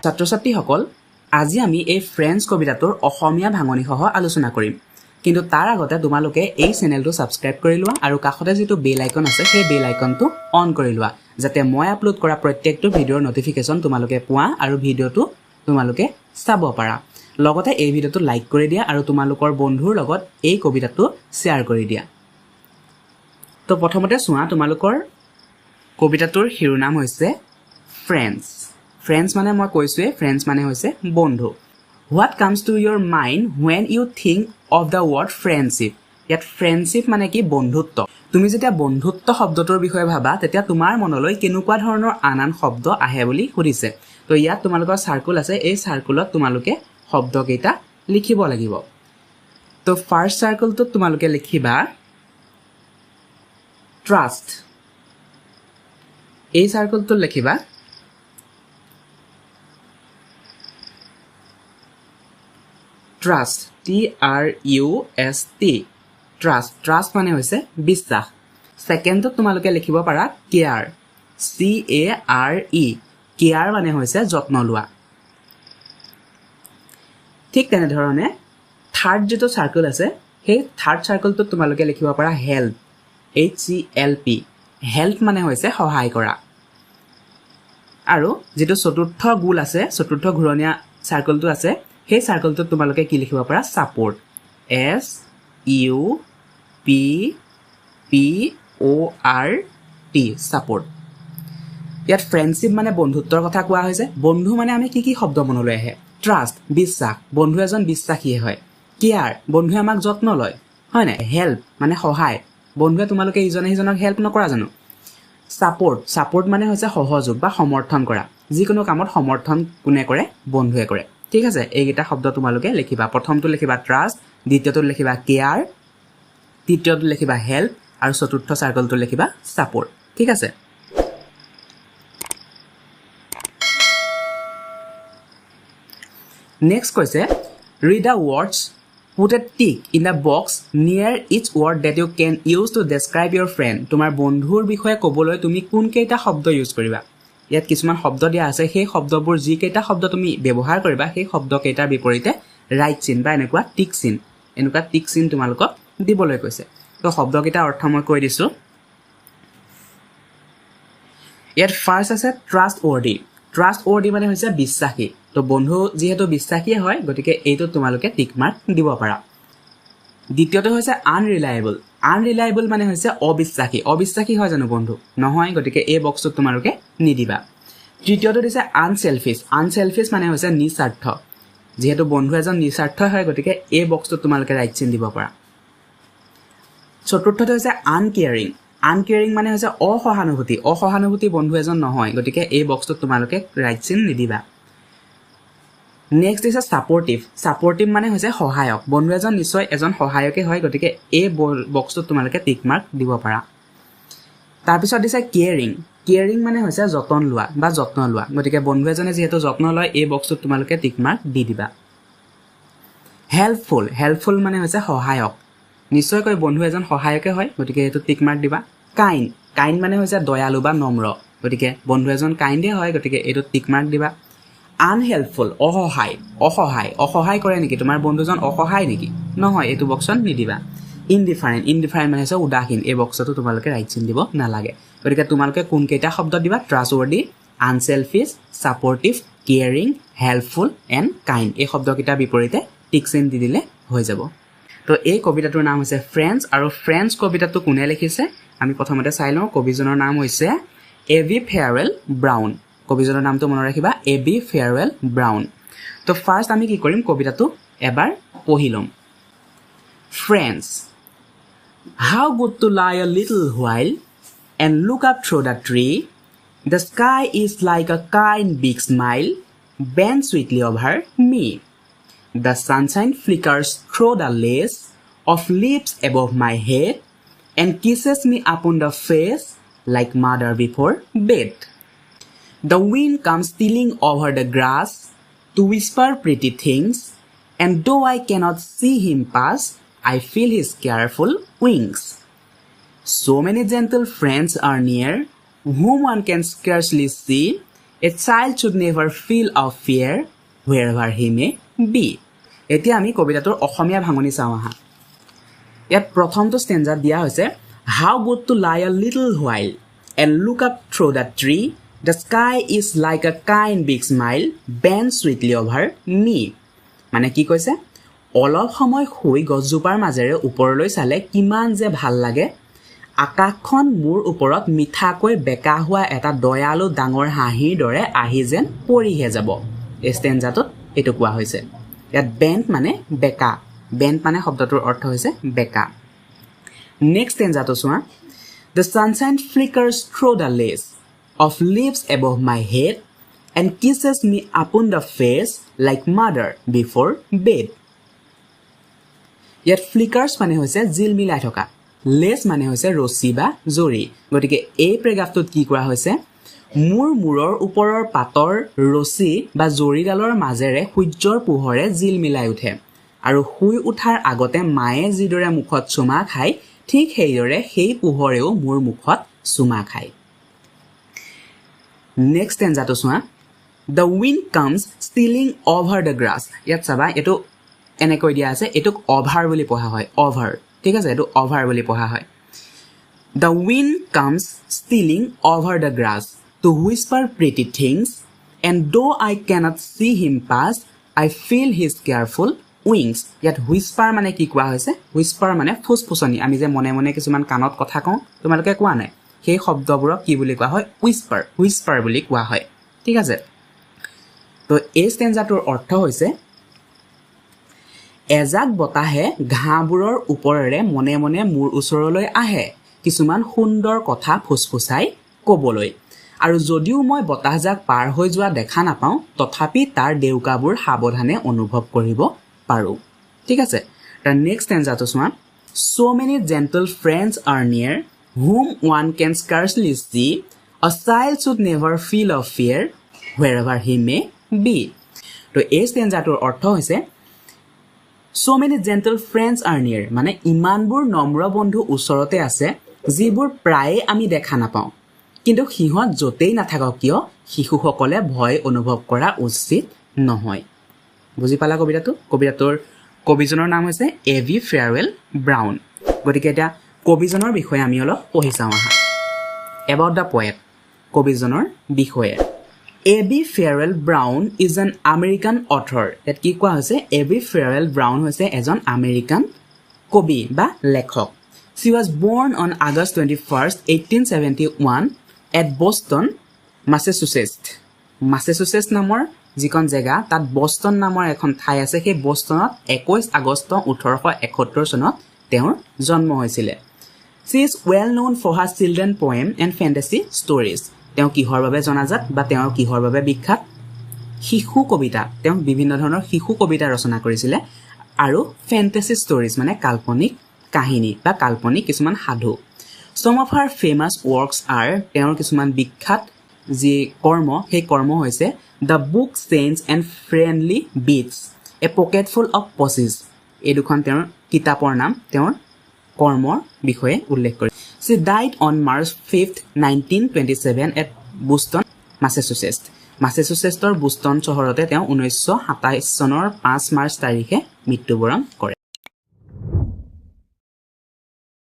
ছাত্ৰ-ছাত্ৰীসকল আজি আমি এই ফ্ৰেন্ডছ কবিতাটোৰ অসমীয়া ভাঙনি সহ আলোচনা কৰিম কিন্তু তাৰ আগতে তোমালোকে এই চেনেলটো সাবস্ক্ৰাইব কৰি লোৱা আৰু কাষতে যেটো বেল আইকন আছে সেই বেল আইকনটো অন কৰি লোৱা যাতে মই আপলোড কৰা প্ৰত্যেকটো ভিডিওৰ নটিফিকেশন তোমালোকে পোৱা আৰু ভিডিওটো তোমালোকে চাব পাৰা লগতে এই ভিডিওটো লাইক কৰি দিয়া আৰু তোমালোকৰ বন্ধুৰ লগত এই কবিতাটো শেয়াৰ কৰি দিয়া তো প্ৰথমতে চোৱা তোমালোকৰ কবিতাটোৰ শিৰোনাম হৈছে ফ্ৰেন্ডছ Friends মানে মই কৈছোৱে friends মানে হৈছে বন্ধু What comes to your mind when you think of the word friendship ইয়াত friendship মানে কি বন্ধুত্ব তুমি যেতিয়া বন্ধুত্ব শব্দটোৰ বিষয়ে ভাবা তেতিয়া তোমাৰ মনলৈ কেনেকুৱা ধৰণৰ আনান শব্দ আহে বুলি সুধিছে তো ইয়াত তোমালোকৰ সাৰ্কুল আছে এই সাৰ্কুলত তোমালোকে শব্দকেইটা লিখিব লাগিব তো ফাৰ্স্ট সাৰ্কুলটোত তোমালোকে লিখিবা trust এই সাৰ্কুলটোত লিখিবা Trust T-R-U-S-T Trust মানে হৈছে বিশ্বাস সেকেন্ড তো তোমালোকে লিখিব পাৰা care C-A-R-E care মানে হৈছে যত্ন লোৱা ঠিক তেনে ধৰণে থাৰ্ড যেটো সাৰ্কুল আছে সেই থাৰ্ড সাৰ্কুলটো তোমালোকে লিখিব পাৰা help H-E-L-P help মানে হৈছে সহায় কৰা আৰু যেটো চতুৰ্থ গোল আছে চতুৰ্থ ঘূৰণীয়া সাৰ্কুলটো আছে সেই সাৰ্কুলটো তোমালোকে কি লিখিব পাৰা support S U P P O R T support ইয়াত ফ্ৰেন্ডশিপ মানে বন্ধুত্বৰ কথা কোৱা হৈছে বন্ধু মানে আমি কি শব্দ মনলৈ আহে ট্ৰাষ্ট বিশ্বাস বন্ধু এজন বিশ্বাসী হয় কেয়াৰ বন্ধুৱে আমাক যত্ন লয় হয় না হেল্প মানে সহায় বন্ধুৱে তোমালোকে ইজনে সিজনক হেল্প নকৰা জানো সাপোৰ্ট মানে হৈছে সহযোগ বা সমৰ্থন কৰা যিকোনো কামত সমৰ্থন কোনে কৰে বন্ধুৱে কৰে ঠিক আছে এইগিটা শব্দ তোমালোকে লিখিবা প্ৰথমটো লিখিবা ট্ৰাষ্ট দ্বিতীয়টো লিখিবা কেয়াৰ তৃতীয়টো লিখিবা হেল্প আৰু চতুৰ্থ সাৰ্কুলটো লিখিবা সাপোৰ্ট ঠিক আছে নেক্সট কৈছে read the words put a tick in the box near each word that you can use to describe your friend তোমাৰ বন্ধুৰ বিষয়ে ক'বলৈ তুমি কোন কেইটা শব্দ ইউজ কৰিবা ইয়াত কিছুমান শব্দ দিয়া আছে সেই শব্দবোৰ যি কেইটা শব্দ তুমি ব্যৱহাৰ কৰিবা সেই শব্দ কেইটাৰ বিপৰীতে ৰাইট চিন বা এনেকুৱা টিক চিন তোমালোকক দিবলৈ কৈছে তো শব্দ কেইটা অৰ্থ মই কৈ দিছো ইয়াত ফাৰ্স্ট আছে ট্ৰাষ্টৱৰ্দি মানে হৈছে বিশ্বাসী তো বন্ধু যেহেতু বিশ্বাসী হয় গতিকে এইটো তোমালোকে টিক মাৰ্ক দিব পাৰা দ্বিতীয়টো হৈছে আনৰিলায়েবল মানে হৈছে অবিশ্বাসী হয় জানো বন্ধু নহয় গতিকে এই বক্সটো তোমালোকে নিদিবা তৃতীয়টো দিছে আনসেলফিশ মানে হৈছে নিস্বাৰ্থ যেহেতু বন্ধু এজন নিস্বাৰ্থ হয় গতিকে এই বক্সটো তোমালোকে ৰাইট চিন দিব পাৰা চতুৰ্থটো হৈছে আনকেয়াৰিং মানে হৈছে অসহানুভূতি বন্ধু এজন নহয় গতিকে এই বক্সটো তোমালোকে ৰাইট চিন নিদিবা নেক্সট is সাপোৰ্টিভ মানে হৈছে সহায়ক বন্ধু এজন নিশ্চয় এজন সহায়কে হয় গতিকে এই বক্সটো তোমালোকে টিক মাৰ্ক দিব পাৰা তাৰ পিছত দিছে কেয়াৰিং মানে হৈছে যত্ন লোৱা গতিকে বন্ধু এজনে যেহেতু যত্ন লয় এই বক্সটো তোমালোকে টিক মাৰ্ক দি দিবা হেল্পফুল মানে হৈছে সহায়ক নিশ্চয়কৈ বন্ধু এজন সহায়কে হয় গতিকে এইটো টিক মাৰ্ক দিবা কাইণ্ড মানে হৈছে দয়ালু বা নম্ৰ গতিকে বন্ধু এজন কাইণ্ডে হয় গতিকে এইটো টিক মাৰ্ক দিবা আনহেল্পফুল অসহায় কৰে নেকি তোমাৰ বন্ধুজন অসহায় নেকি নহয় এইটো বক্সত নিদিবা ইনডিফাৰেন্ট মানে হৈছে উদাসীন এই বক্সটো তোমালোকে ৰাইট চিন দিব নালাগে গতিকে তোমালোকে কোন কেইটা শব্দ দিবা ট্ৰাষ্টৱৰ্দি unselfish সাপোৰ্টিভ caring helpful and kind এই শব্দকেইটাৰ বিপৰীতে টিক চিন দি দিলে হৈ যাব তো এই কবিতাটোৰ নাম হৈছে ফ্ৰেন্ডছ আৰু ফ্ৰেন্ডছ কবিতাটো কোনে লিখিছে আমি প্ৰথমতে চাই লওঁ কবিজনৰ নাম হৈছে এভি ফেয়াৰৱেল ব্ৰাউন কবিজনৰ নামটো মনত ৰাখিবা এভি ফেয়াৰৱেল ব্ৰাউন তো ফাৰ্স্ট আমি কি কৰিম কবিতাটো এবাৰ পঢ়ি লম Friends, how good to lie a little while and look up through the tree. The sky is like a kind big smile bent sweetly over me. The sunshine flickers through the lace of leaves above my head and kisses me upon the face like mother before bed. The wind comes stealing over the grass to whisper pretty things, and though I cannot see him pass, I feel his careful wings. So many gentle friends are near, whom one can scarcely see, A child should never feel of fear wherever he may be. এতিয়া আমি কবিতাটোৰ অসমীয়া ভাঙনি চাওঁ আহা ইয়াত প্ৰথমটো ষ্টেঞ্জাত দিয়া হৈছে How good to lie a little while and look up through the tree. The sky is like a kind big smile bent sweetly over me. মানে কি কৈছে অলপ সময় শুই গছজোপাৰ মাজেৰে ওপৰলৈ চালে কিমান যে ভাল লাগে আকাশখন মোৰ ওপৰত মিঠাকৈ বেকা হোৱা এটা দয়ালু ডাঙৰ হাঁহিৰ দৰে আহি যেন পৰিহে যাব এই ষ্টেঞ্জাটোত এটো কোৱা হৈছে ইয়াত বেণ্ট মানে বেকা বেণ্ট মানে শব্দটোৰ অৰ্থ হৈছে বেকা নেক্সট ষ্টেঞ্জাটো চোৱা The sunshine flickers through the lace of leaves above my head and kisses me upon the face like mother before bed. Yet flickers মানে হৈছে জিলমিলাই থকা লেছ মানে হৈছে ৰছী বা জৰি গতিকে এই প্ৰেগাফটোত কি কৰা হৈছে মোৰ মূৰৰ ওপৰৰ পাতৰ ৰছী বা জৰিডালৰ মাজেৰে সূৰ্যৰ পোহৰে জিলমিলাই উঠে আৰু শুই উঠাৰ আগতে মায়ে যিদৰে মুখত চুমা খায় ঠিক সেইদৰে সেই পোহৰেও মোৰ মুখত চুমা খায় নেক্সট ষ্টেঞ্জাটো চোৱা The wind comes stealing over the grass. ইয়াত চাবা এটো এনেকৈ দিয়া আছে এটোক অভাৰ বুলি পঢ়া হয় অভাৰ ঠিক আছে এটো অভাৰ বুলি পঢ়া হয় The wind comes stealing over the grass to whisper pretty things and though I cannot see him pass I feel his careful wings. ইয়াত whisper মানে কি কোৱা হৈছে whisper মানে ফুসফুসনি আমি যে মনে মনে কিছুমান কানত কথা কওঁ তোমালোকে কোৱা নাই সেই শব্দবোৰক কি বুলি কোৱা হয় whisper বুলি কোৱা হয় ঠিক আছে তো এই ষ্টেঞ্জাটোৰ অৰ্থ হৈছে এজাক বতাহে ঘাঁবোৰৰ ওপৰেৰে মনে মনে মোৰ ওচৰলৈ আহে কিছুমান সুন্দৰ কথা ফুসফুসাই ক'বলৈ আৰু যদিও মই বতাহজাক পাৰ হৈ যোৱা দেখা নাপাওঁ তথাপি তাৰ দেউকাবোৰ সাৱধানে অনুভৱ কৰিব পাৰো ঠিক আছে তাৰ নেক্সট ষ্টেঞ্জাটো চোৱা So many gentle friends are near whom one can scarcely see. A child should never feel of fear wherever he may be. তো এই ষ্টেঞ্জাটোৰ অৰ্থ হৈছে So many gentle friends are near মানে ইমানবোৰ নম্ৰ বন্ধু ওচৰতে আছে যিবোৰ প্ৰায়ে আমি দেখা নাপাওঁ কিন্তু সিহঁত যতেই নাথাকক কিয় শিশুসকলে ভয় অনুভৱ কৰা উচিত নহয় বুজি পালা কবিতাটোৰ কবিজনৰ নাম হৈছে এভি ফেয়াৰৱেল ব্ৰাউন গতিকে এটা কবিজনৰ বিষয়ে আমি অলপ পঢ়ি চাওঁ আহা About the poet কবিজনৰ বিষয়ে এভি farewell brown is an American author ইয়াত কি কোৱা হৈছে এভি ফেয়াৰৱেল ব্ৰাউন হৈছে এজন আমেৰিকান কবি বা লেখক She was born on August 21st, 1871 at Boston, Massachusetts নামৰ যিখন জেগা তাত বস্টন নামৰ এখন ঠাই আছে সেই বস্টনত 21 আগষ্ট 1871 চনত তেওঁৰ জন্ম হৈছিল She is well known for her children poem and fantasy stories. তেওঁ কিহৰ বাবে জনাজাত বা তেওঁ কিহৰ বাবে বিখ্যাত শিশু কবিতা তেওঁ বিভিন্ন ধৰণৰ শিশু কবিতা ৰচনা কৰিছিল আৰু ফ্যান্টাসি ষ্টৰিজ মানে কাল্পনিক কাহিনী বা কাল্পনিক কিছুমান সাধু Some of her famous works are তেওঁৰ কিছুমান বিখ্যাত যি কৰ্ম সেই কৰ্ম হৈছে The Book Saints and Friendly Beasts, A Pocketful of Posies. এই দুখন তেওঁৰ কিতাপৰ নাম তেওঁৰ কৰ্মৰ বিষয়ে উল্লেখ কৰে She died on March 5th, 1927 at Boston, Massachusetts. মাছেচুচেটছৰ বুষ্টন চহৰতে তেওঁ 1927 চনৰ 5 মাৰ্চ তাৰিখে মৃত্যুবৰণ কৰে